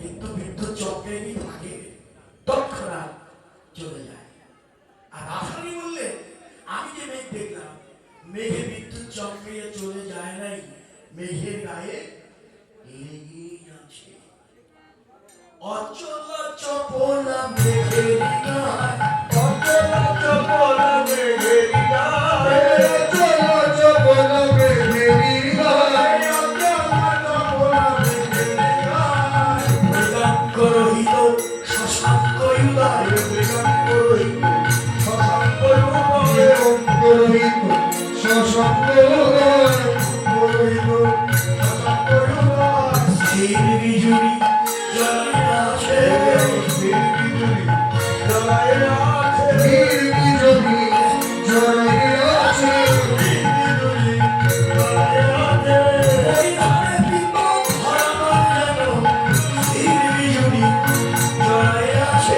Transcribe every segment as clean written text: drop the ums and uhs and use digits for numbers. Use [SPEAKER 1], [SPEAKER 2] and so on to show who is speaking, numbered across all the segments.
[SPEAKER 1] কিন্তু বিদ্যুৎ চক্রে থাকে অচল চপলা মেঘের গায়,
[SPEAKER 2] অচল চপলা মেঘের গায়,
[SPEAKER 3] অচল চপলা মেঘের গায়,
[SPEAKER 2] অচল চপলা মেঘের গায়।
[SPEAKER 1] মৃগাঙ্ক রহিত শশাঙ্ক উদয়,
[SPEAKER 2] মৃগাঙ্ক রহিত শশাঙ্ক উদয়,
[SPEAKER 3] মৃগাঙ্ক রহিত শশাঙ্ক উদয়,
[SPEAKER 2] রহিত শশাঙ্ক উদয়।
[SPEAKER 1] স্থির বিজুরি জ্বলিয়া আছে,
[SPEAKER 2] স্থির বিজুলি জ্বলাইয়া আছে,
[SPEAKER 3] স্থির বিজুলি জ্বলাইয়া আছে,
[SPEAKER 2] বিজুলি জ্বলাইয়া আছে।
[SPEAKER 1] পরিধানে বিপদ ধরানো যেন স্থির বিজুরি জ্বলিয়া আছে।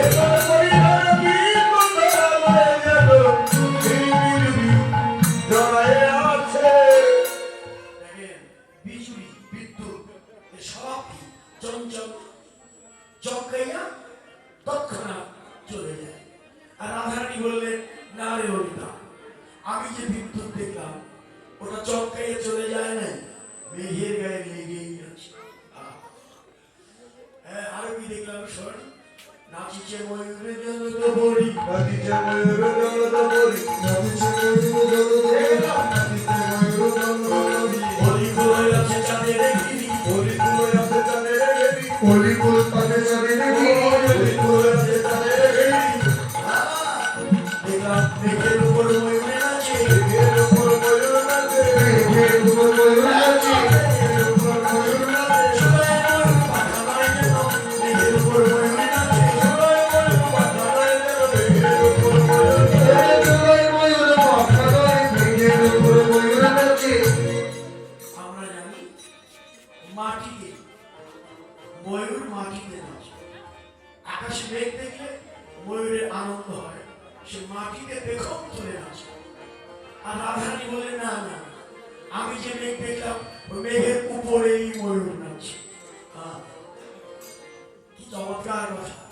[SPEAKER 2] পরিধানে বিপদ ধরানো যেন স্থির বিজুলি জ্বলাইয়া আছে।
[SPEAKER 1] দেখেন, বিজুলি বিদ্যুৎ এ সবই চঞ্চল চমকাইয়া তৎক্ষণাৎ চলে যায়। আর রাধারানী বললেন, না রে হরিদা, আমি যে বিদ্যুৎ দেখলাম ওটা চমকাইয়া চলে যায় না, মেঘের গায়ে লেগেই আছে। হ্যাঁ, আরো কি দেখলাম শোন, নাচিছে ময়ূরে জলদ বড়ি,
[SPEAKER 2] নদীতে ময়ূর জলদবরি,
[SPEAKER 3] নদীতে ময়ূর জলদবরি,
[SPEAKER 2] নদীতে ময়ূর জলদবরি।
[SPEAKER 1] বলি বয়ে আছে চাঁদের গিরি,
[SPEAKER 2] হরিকুল আছে তাদের গেরি,
[SPEAKER 3] অলিকুল পানে চাঁদের গিরি,
[SPEAKER 2] হরিকুল আছে তাদের গেরি।
[SPEAKER 1] দেখলাম মেঘের উপর ময়ূরে নাচে,
[SPEAKER 2] মেঘের উপর ময়ূর নাচে,
[SPEAKER 3] মেঘের উপর ময়ূর নাচে,
[SPEAKER 2] মেঘের উপর ময়ূর নাচে।
[SPEAKER 1] চূড়ায় ময়ূর পাখা নয় যেন মেঘের উপর ময়ূরে নাচে।
[SPEAKER 2] চূড়ায় ময়ূর পাখা নয় যেন মেঘের উপর ময়ূর নাচে।
[SPEAKER 3] চূড়ায় ময়ূর পাখা নয়, মেঘের উপর ময়ূর নাচে।
[SPEAKER 1] আমরা জানি মাটিতে ময়ূর মাটিতে নাচে, আকাশে মেঘ দেখলে ময়ূরের আনন্দ হয়, সে মাটিতে পেখম তুলে নাচে। আর রাধারানী বলে, না না, আমি যে মেঘ দেখলাম ওই মেঘের উপরেই ময়ূর নাচে। হ্যাঁ, কি চমৎকার কথা।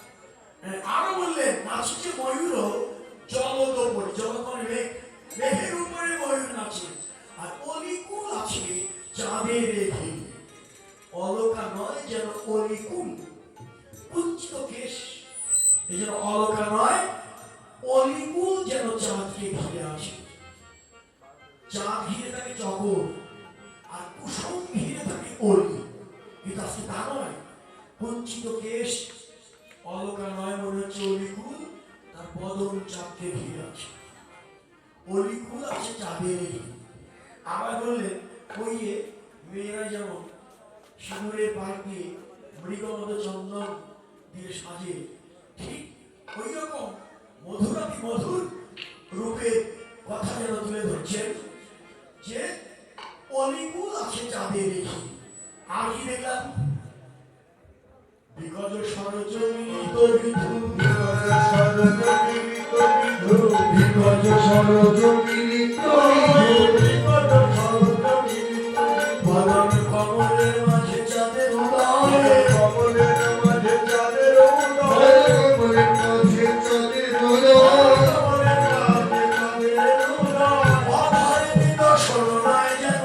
[SPEAKER 1] হ্যাঁ, আরো বললেন, নাচছে ময়ূরও জলদ উপরে, জলদ মানে মেঘ, মেঘের উপরে ময়ূর নাচে। আর অলিকুল আছে চাঁদের ঘিরে, অলকা নয় যেন অলিকুল, কুঞ্চিত কেশ এই যেন অলকা নয়, অলিকুল যেন চাঁদকে ঘিরে আছে। চাঁদ ঘিরে থাকে জগৎ, আর কুসুম ঘিরে থাকে অলি, কিন্তু আজকে তা নয়। কুঞ্চিত কেশ অলকা নয়, মনে হচ্ছে অলিকুল, তার বদন চাঁদকে ঘিরে আছে। অলিকুল আছে চাঁদের ঘিরে। আবার বললেন, ওই যে মেয়েরা যেমন সিঁদুরের পাশ দিয়ে মৃগমদ চন্দন দিয়ে সাজে, ঠিক ওই রকম মধুরাতি মধুর রূপে কথা যেন তুলে ধরছেন যে অলিকুল আছে চাঁদের ঘিরে। আর কি দেখলাম, বিগত সরজমিত বিধু,
[SPEAKER 2] বিগত সরজমিত বিধু,
[SPEAKER 3] বিগত সরজমিত বিধু,
[SPEAKER 2] বিগত সরজমিত
[SPEAKER 1] বদন কমলের মাঝে চাঁদের উদয়,
[SPEAKER 2] কমলের মাঝে চাঁদের উদয়,
[SPEAKER 3] কমলের মাঝে চাঁদের উদয়,
[SPEAKER 2] কমলের মাঝে চাঁদের উদয়।
[SPEAKER 1] অধরে নিদর্শন নয় যেন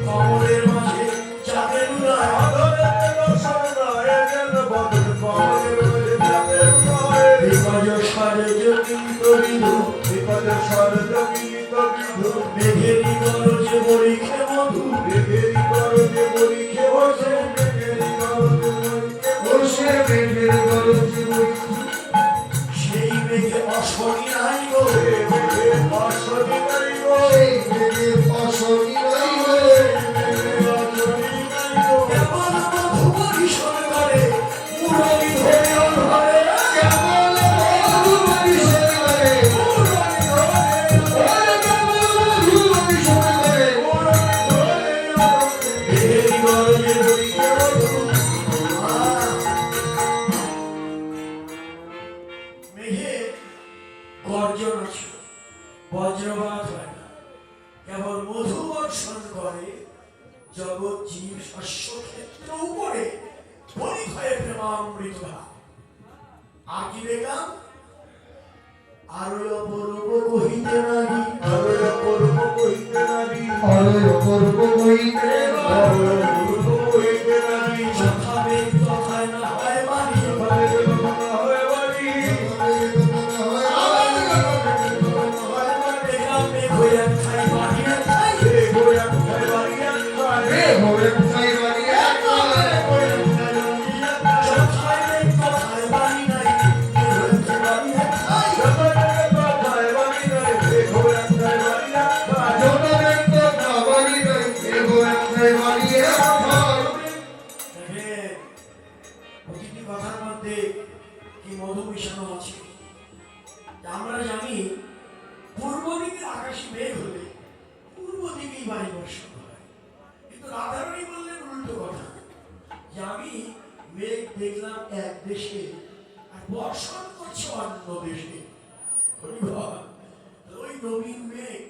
[SPEAKER 1] কমলের মাঝে চাঁদের উদয়।
[SPEAKER 2] আদরের দর্শন নয় যেন বদন কমলের মাঝে চাঁদের উদয়।
[SPEAKER 1] বিগত সরজমিত বিধু,
[SPEAKER 2] বিগত সরজমিত বিধু,
[SPEAKER 1] মেঘেরি গরজে বরিখে মধু,
[SPEAKER 2] মেঘেরি গরজে বরিখে বসে, মেঘেরি গরজে বরিখে
[SPEAKER 3] বসে মেঘের গরজে বইছে,
[SPEAKER 1] সেই মেঘে অশনি নাই গো,
[SPEAKER 2] বসে, মেঘে অশ্বনি নাই গো,
[SPEAKER 3] সেই মেঘের অশনি নাই গো,
[SPEAKER 2] মেঘে অশ্বনি নাই গো।
[SPEAKER 1] কেবল মধু পরিশোধ করে মুরলী ধরে অধরে,
[SPEAKER 3] কেবল মধু পরিশোধ করে,
[SPEAKER 1] মুরলী ধরে
[SPEAKER 3] কেবল মধু পরিশোধ করে,
[SPEAKER 1] মেঘেরি গরজে বরিখে মধু। মেঘে গর্জন আছে, বজ্রপাত হয় না, কেবল মধু বর্ষণ করে জগৎ জীব শস্য ক্ষেত্র উপরে পরিক্ষয়ে প্রেমামৃত ধারা। আর কি দেখলাম, আরো অপূর্ব কহিতে নাহি,
[SPEAKER 2] আরো অপূর্ব কহিতে নারী,
[SPEAKER 3] আলোয় অপূর্ব হইতে
[SPEAKER 2] আরো অপূর্ব কহিতে নারী।
[SPEAKER 1] যথা বেগ তথায় না হয় বাণী, আমি মেঘ দেখলাম এক দেশে আর বর্ষণ করছে অন্য দেশে। হরি বল। ওই নবীন মেঘ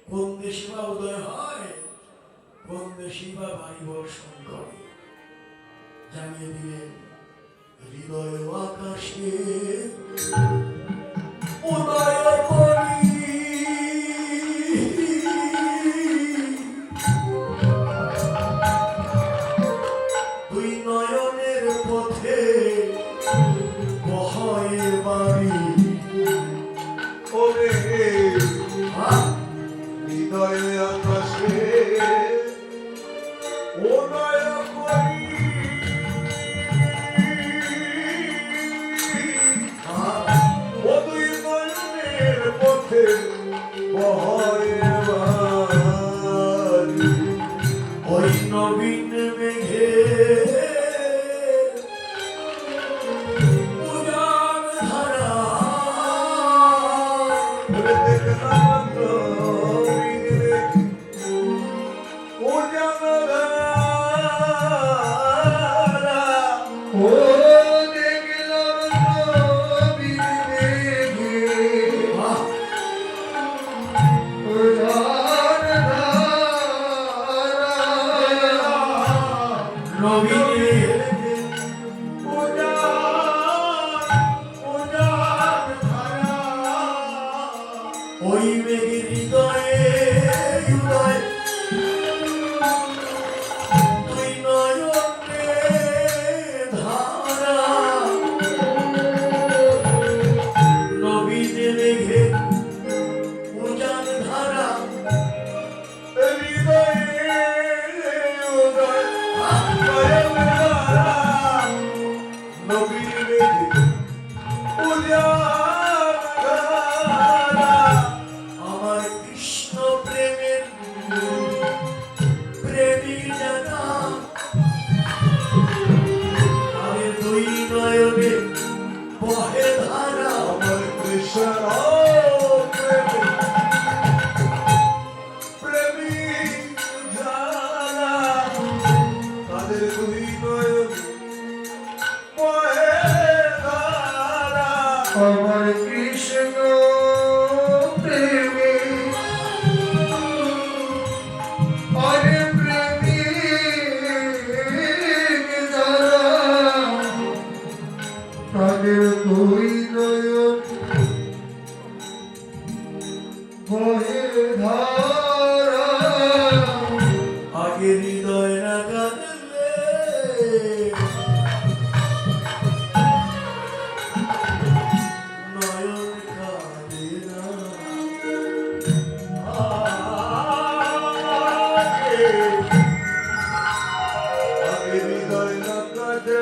[SPEAKER 1] কোন দেশে বা উদয় হয়, কোন দেশে বা বাড়ি বর্ষণ করে, জানিয়ে দিলেন হৃদয় আকাশে উদয় করি। দুই নয়নের পথে বহয়ে বাড়ি।
[SPEAKER 2] ওরে
[SPEAKER 1] হ্যাঁ?
[SPEAKER 2] হৃদয়ে আকাশে উদয় করি। ও দুই নয়নের পথে বহয়ে বাড়ি।
[SPEAKER 1] ওই নবীন মেঘে উজান ধারা।
[SPEAKER 2] ওরে দেখলাম নবীনের উজান ধারা।
[SPEAKER 3] ও দেখলাম নবীর মেঘে
[SPEAKER 1] বাহ!
[SPEAKER 3] উজান ধারা।
[SPEAKER 1] নবীন মেঘে ওই মেঘের হৃদয়ে উদয় দুই নয়নে ধারা। নবীন মেঘে উজান ধারা। আমার কৃষ্ণ প্রেমের প্রেমিক জানা তাদের দুই নয়নে বহে ধারা।
[SPEAKER 2] তাদের দুই নয়ন বহে ধারা।
[SPEAKER 3] আমার কৃষ্ণ প্রেমী আরে প্রেমী যারা তাদের দুই নয়ন বহে ধারা।
[SPEAKER 1] আগে হৃদয় না কাঁদলে নয়ন কাঁদে না।
[SPEAKER 2] আগে হৃদয় না কাঁদলে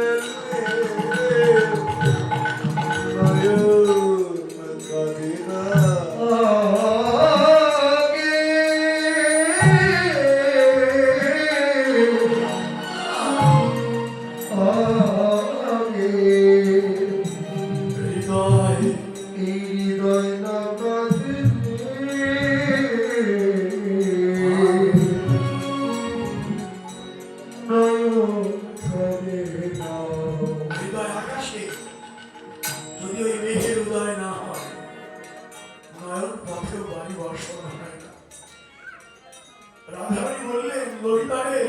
[SPEAKER 2] নয়ন কাঁদে না।
[SPEAKER 1] হৃদয় হৃদয় আকাশে যদি ওই মেঘের উদয় না হয়, নয়ন পথেও বাড়ি বর্ষণ হয় না। রাধারানী বললেন ললিতারে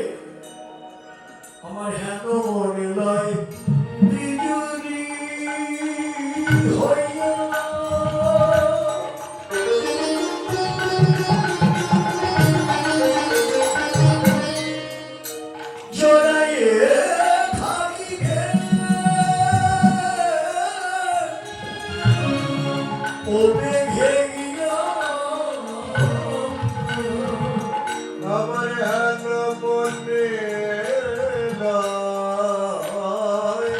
[SPEAKER 1] আমার হেন মনে লয় বিজুরি হইয়া। জড়াইয়ে থাকিবে ও মেঘে গিয়া।
[SPEAKER 2] আমার হেন মনে লয়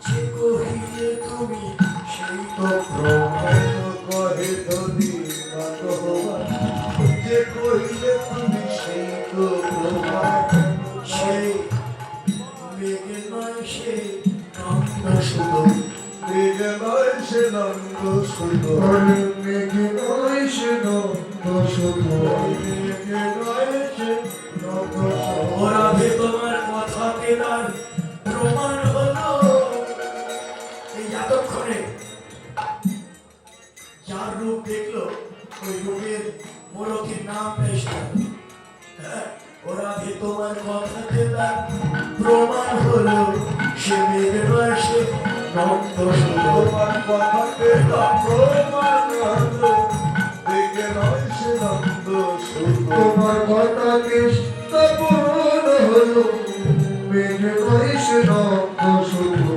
[SPEAKER 1] যে কহিলে তুমি সেই তো
[SPEAKER 2] প্রমেয় কহে ধনী নত হওয়া যে কহিলে তুমি সেই তো প্রমাণ
[SPEAKER 1] সেই মেঘে নয় সে নন্দ শুধু
[SPEAKER 2] মেঘে নয় সে নন্দ শুধু
[SPEAKER 3] মেঘে নয় সে নন্দ শুধু
[SPEAKER 2] মেঘে নয় সে নন্দ শুধু
[SPEAKER 1] ওরা ভে তোমার কথা কেনার প্রমাণ হলো এই এতক্ষণে যার রূপ দেখলো ওই রূপের মূরতির নাম পেশ করলো। হ্যাঁ, ওরা ভে তোমার কথা কেনার প্রমাণ হলো সে মেঘ নয় সে নন্দ শুধু
[SPEAKER 2] তোমার কথাতে প্রমাণ হলো মেঘে নয় সে নন্দ শুধু
[SPEAKER 3] তোমার কথা স্থাপন হলো মেঘে নয় সে নন্দ শুধু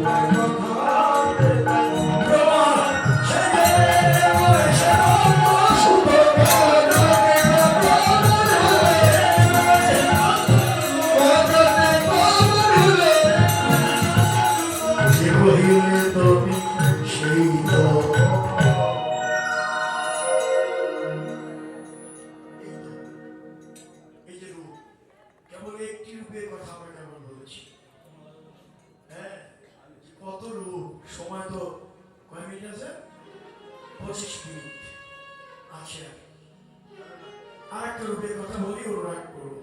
[SPEAKER 1] কত রূপ সময় তো কয় মিনিট আছে 25 মিনিট আচ্ছা আর একটা রূপের কথা বলি অনুরাগ করবো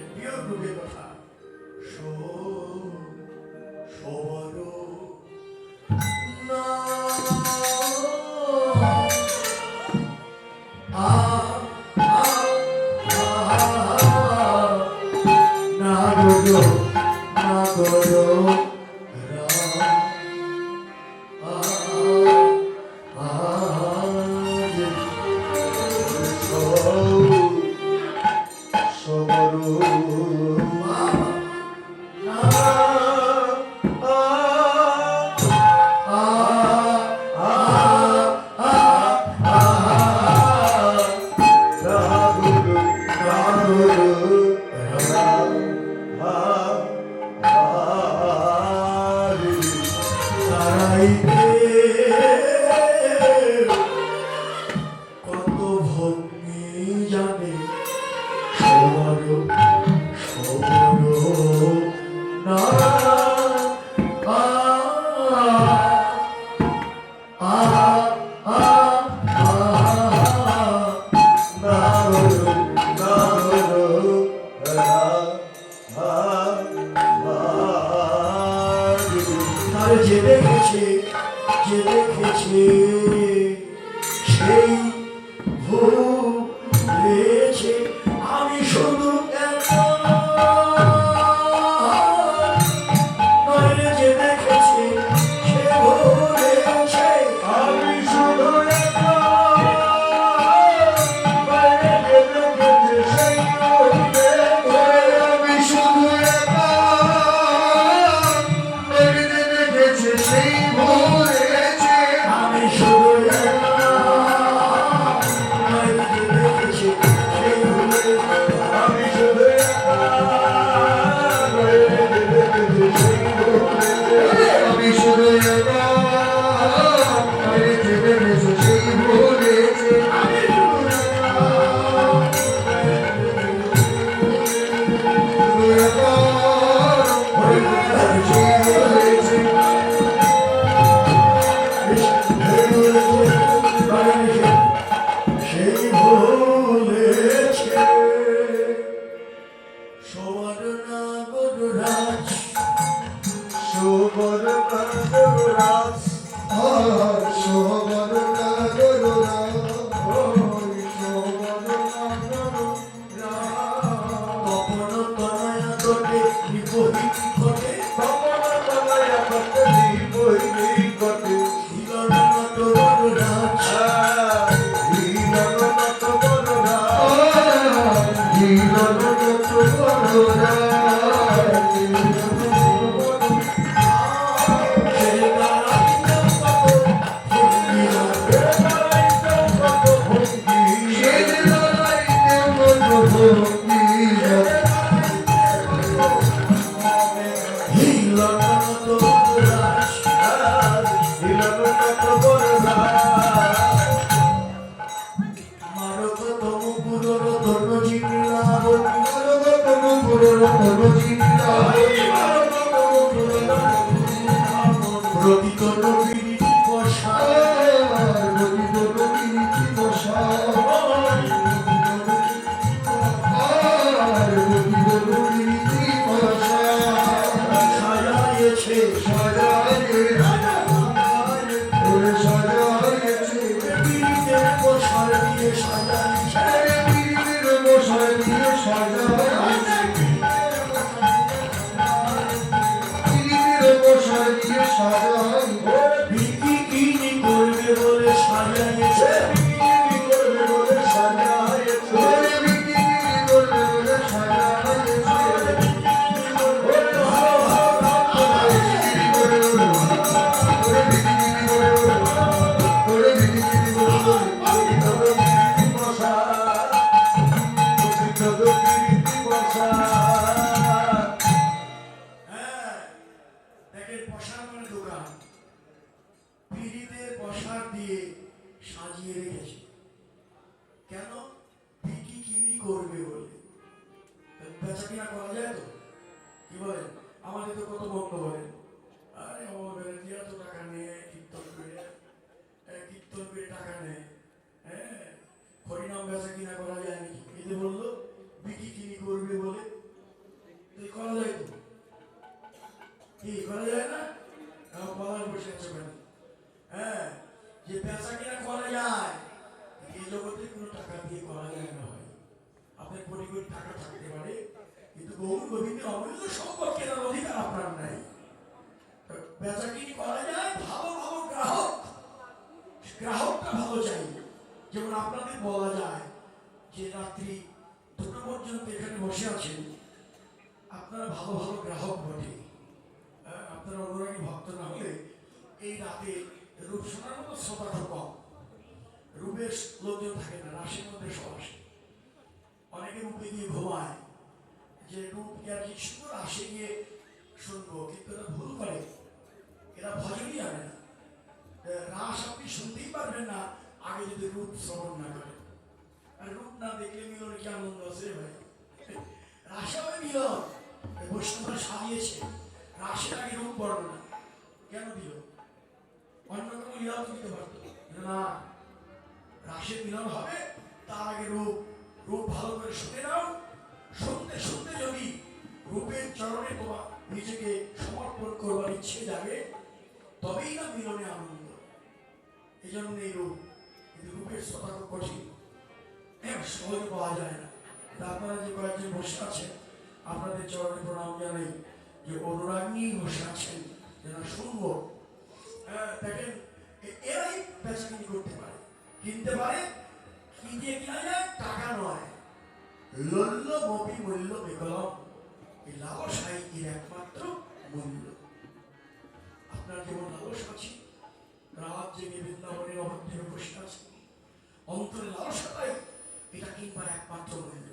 [SPEAKER 1] প্রিয় রূপের কথা সবর না কত ভঙ্গি জানে সবার না যে দেখেছে সেই ভুলেছে আমি শুধু নইলে যে দেখেছে সে ভুলেছে
[SPEAKER 2] আমি শুধু বাইরে গেছে সেই
[SPEAKER 3] আমি শুধু দেখেছে সেই ভুলেছে
[SPEAKER 1] আমি শুধু নইলে যে দেখেছে সেই ভুলেছে
[SPEAKER 2] আমি শুধু বাইরে গেছে সেই
[SPEAKER 3] আমি শুধু দেখেছে সেই ভুলেছে
[SPEAKER 1] সেই ভুলেছে সবার নাগর রাজ
[SPEAKER 2] সুবর রাজ
[SPEAKER 3] আর সবার নাগর
[SPEAKER 1] তপন তনয়া তোটে বিপরীত ঘটে হিরণ নটবর রাজ সেই দাঁড়াইয়া তপন ভঙ্গিরা
[SPEAKER 3] ভঙ্গি
[SPEAKER 1] এর পশার মানে দোকান, পিড়িতের পশার দিয়ে সাজিয়ে রেখেছে। কেন? বিক্রি কিনি করবে বলে। বেচা কিনা করা যায় তো? কি বলেন? আমাদের তো কত বন্ধ বলেন, আরে আমাদের এত টাকা নিয়ে কীর্তন করে টাকা নেয়। হ্যাঁ, হরিনাম বেচা কিনা করা যায় নাকি? এতে বললো বিক্রি কিনি করবে বলে। করা যায় তো? কি করা যায় না? বলার বসে আছে কেন? হ্যাঁ, যে বেচা কিনা করা যায়, এই জগতে কোনো টাকা দিয়ে করা যায় না। হয় আপনার কোটি কোটি টাকা থাকতে পারে, কিন্তু গৌর গোবিন্দের অমূল্য সম্পদ কেনার অধিকার আপনার নাই। বেচা কিনি করা যায়, ভালো ভালো গ্রাহকটা ভালো চাই। যেমন আপনাদের বলা যায় যে রাত্রি 2টা পর্যন্ত এখানে বসে আছেন, আপনারা ভালো ভালো গ্রাহক বটে। আপনারা অনুরাগী ভক্ত না হলে এই রাতে রূপ শোনার মতো শ্রোতা খুব কম। রূপের লোকজন থাকে না, রাশের মধ্যে সব আসে। অনেকে রূপে দিয়ে ঘুমায় যে রূপ আর কি সুন্দর আসে গিয়ে শুনবো, কিন্তু এরা ভুল করে। এরা ভজনই জানে না। রাস আপনি শুনতেই পারবেন না আগে যদি রূপ শ্রবণ না করেন। আর রূপ না দেখলে মিলনে কি আনন্দ আছে ভাই? রাসে হবে মিলন। বৈষ্ণবরা সাজিয়েছে রাসের আগে রূপ বর্ণনা। কেন দিল? অন্য কোনো লীলাও তো দিতে পারত না। রাসের মিলন হবে, তার আগে রূপ ভালো করে শুনে নাও। শুনতে শুনতে যদি রূপের চরণে তোমার নিজেকে সমর্পণ করবার ইচ্ছে জাগে, তবেই না মিলনে আনন্দ। এই জন্য এই রূপ, কিন্তু রূপের শ্রোতা খুব কঠিন, সহজে পাওয়া যায় না। আপনারা যে কয়েকজন বসে আছেন, আপনাদের চরণে প্রণাম জানাই যে অনুরাগ নিয়ে বসে আছেন, যারা শুনবো। দেখেন, এরাই বেচা কিনি করতে পারে, কিনতে পারে। কি দিয়ে কিনা যায়? টাকা নয়, লল্ল মপি মূল্য বিকলম। এই লালসাই এর একমাত্র মূল্য। আপনার যেমন লালস আছে, রাত জেগে বৃন্দাবনের অবধ্যে বসে আছে, অন্তরে লালসাটাই এটা কিনবার একমাত্র মূল্য।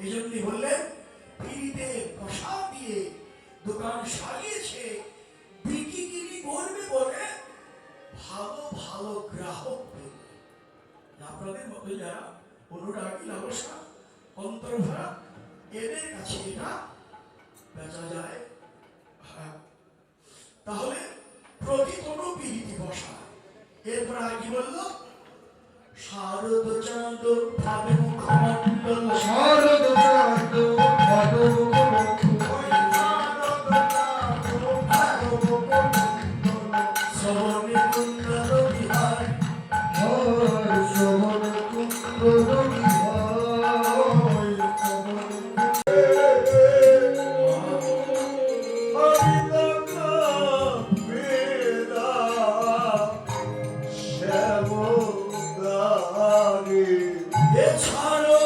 [SPEAKER 1] এই জন্যই বললেন পিড়িতে পশা দিয়ে দোকান সাজিয়েছে, বিক্রি কিনি করবে বলে ভালো ভালো গ্রাহক পেল। আপনাদের মতো যারা অনুরাগী লালসা অন্তর্ভরা, এদের কাছে এটা বেচা যায়। তাহলে প্রতি কোনো পিড়িতে বসা। এরপর আর কি বলল? শারদ চাঁদ ভাবে মুখমণ্ডল,
[SPEAKER 3] শারদ চাঁদ ভাবে মুখমণ্ডল,
[SPEAKER 1] শ্রবণে কুণ্ডল বিহার,
[SPEAKER 3] শ্রবণে কুণ্ডল বিহার।
[SPEAKER 1] এছাড়ো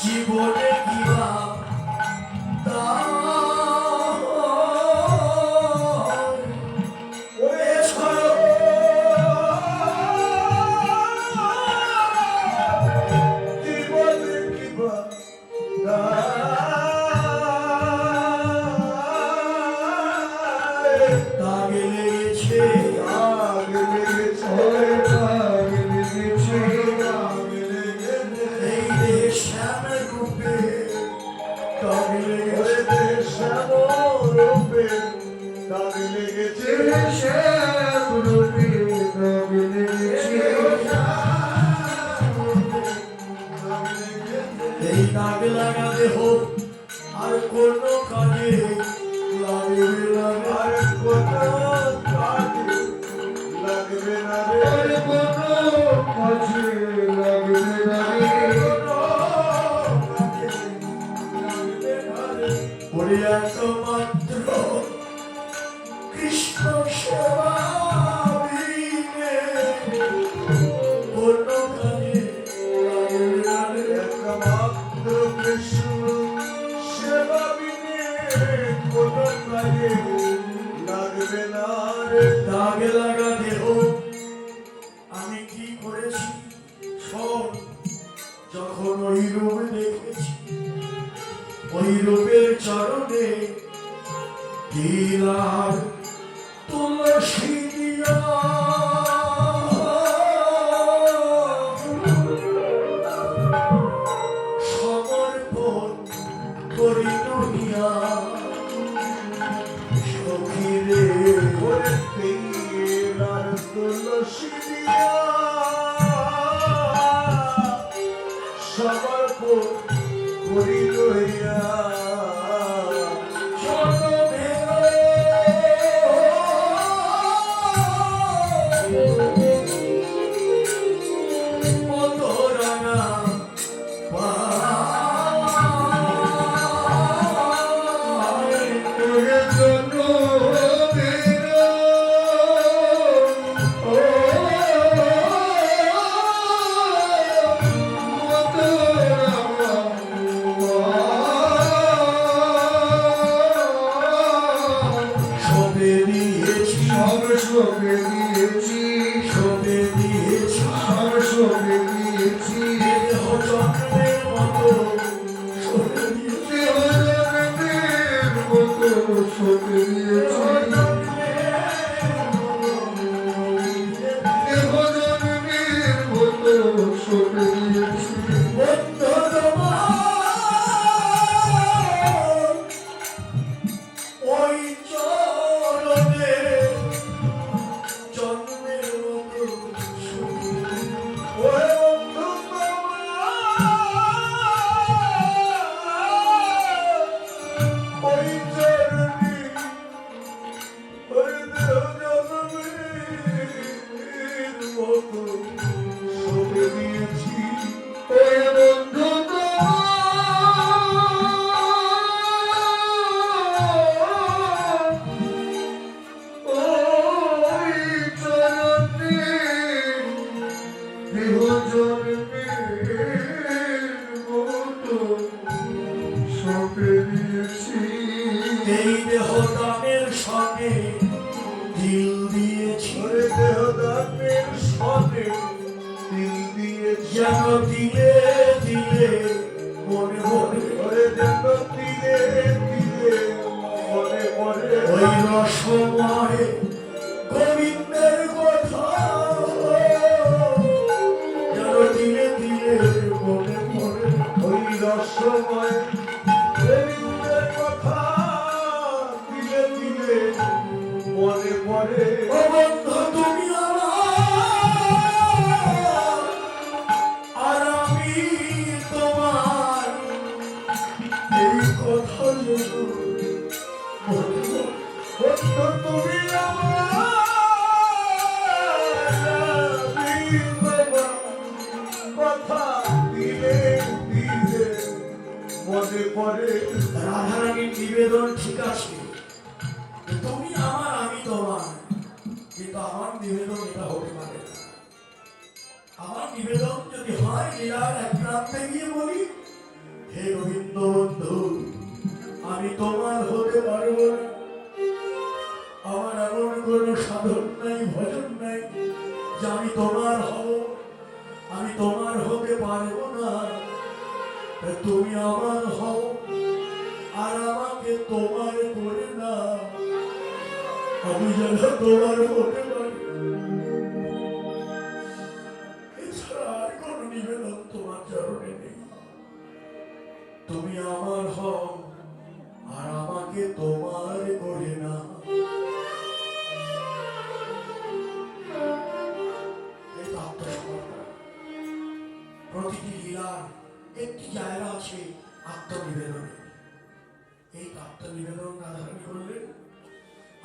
[SPEAKER 1] জীবনে কিবা এই দাগ লাগাতে হোক আর কোন কাজে লাগবে না, আর কোন কাজে লাগবে না রে,
[SPEAKER 3] আর কোনো কাজে লাগবে না রে।
[SPEAKER 1] ওরে একমাত্র কৃষ্ণ সেবা বিনে কোন কাজে লাগবে না রে, একমাত্র কৃষ্ণ সেবা বিনে কোন কাজে লাগবে না রে। দাগ লাগা দেহ আমি কি করেছি শোন, যখন ওই রূপ দেখেছি ওই রূপের চরণে দিলার তুলসী দিয়া সমর্পণ করি দুনিয়া সখীরে
[SPEAKER 2] ওরে তেলার তুলসী দিয়া সমর্পণ করি লইয়া
[SPEAKER 1] এই দেহদানের সঙ্গে দিল দিয়েছি
[SPEAKER 2] দেহদানের সনে দিল দিয়েছি
[SPEAKER 1] যেন দিলে দিলে মনে মনে
[SPEAKER 2] ওরে যেন দিলে দিলে মনে মনে
[SPEAKER 1] ওই রসময় গোবিন্দের কথা যেন দিলে দিলে মনে মনে
[SPEAKER 2] ওই রসময় গোবিন্দের কথা দিলে দিলে মনে মনে
[SPEAKER 1] ও বন্ধু তুমি আমার আর আমি তোমার এই কথা যেন মনে মনে
[SPEAKER 2] বন্ধু তুমি আমার কথা দিলে দিলে মনে পড়ে
[SPEAKER 1] রাধারানীর নিবেদন ঠিক আছে, তুমি আমার আমি তোমার, কিন্তু আমার নিবেদন এটা হতে পারে না। আমার নিবেদন যদি হয় লীলার এক প্রান্তে গিয়ে বলি, হে গোবিন্দ বন্ধু আমি তোমার হতে পারবো না, আমার এমন কোনো সাধন নাই ভজন নাই যে আমি তোমার হব, আমি তোমার হতে পারবো না। তুমি আমার হও আর আমাকে তোমার করে না, আমি যেন তোমার হতে পারি। এছাড়া আর কোনো নিবেদন তোমার চরণে নেই। তুমি আমার হও আর আমাকে তোমার করে না। এই তো আত্মসমর্পণ। প্রতিটি লীলার একটি জায়গা আছে আত্মনিবেদনের। এই আত্মনিবেদন রাধারানী করলেন,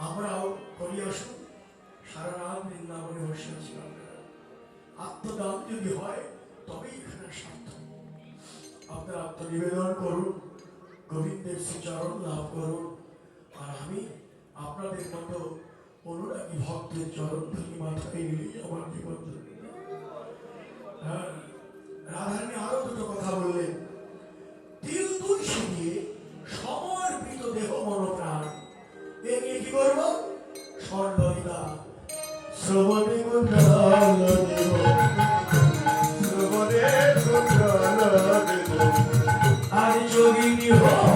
[SPEAKER 1] আমরাও করি আসুন। সারা রাত বৃন্দাবনে বসে আছি আপনারা। আত্মদান যদি হয় তবেই এখানে সার্থক। আপনারা আত্মনিবেদন করুন, গোবিন্দের শ্রীচরণ লাভ করুন, আর আমি আপনাদের মতো অনুরাগী ভক্তের চরণ ধরি মাথায় নিয়ে আমার জীবন ধরি। হ্যাঁ, রাধারানী আরো দুটো কথা বললেন, তিল তুলসী দিয়ে সমর্পিত দেহ মন প্রাণ, এ নিয়ে কি করব? স্বর্ণবিদা শ্রবণে গুঞ্জাল দেব,
[SPEAKER 2] শ্রবণে গুঞ্জন দেব
[SPEAKER 1] আর যোগিনী হয়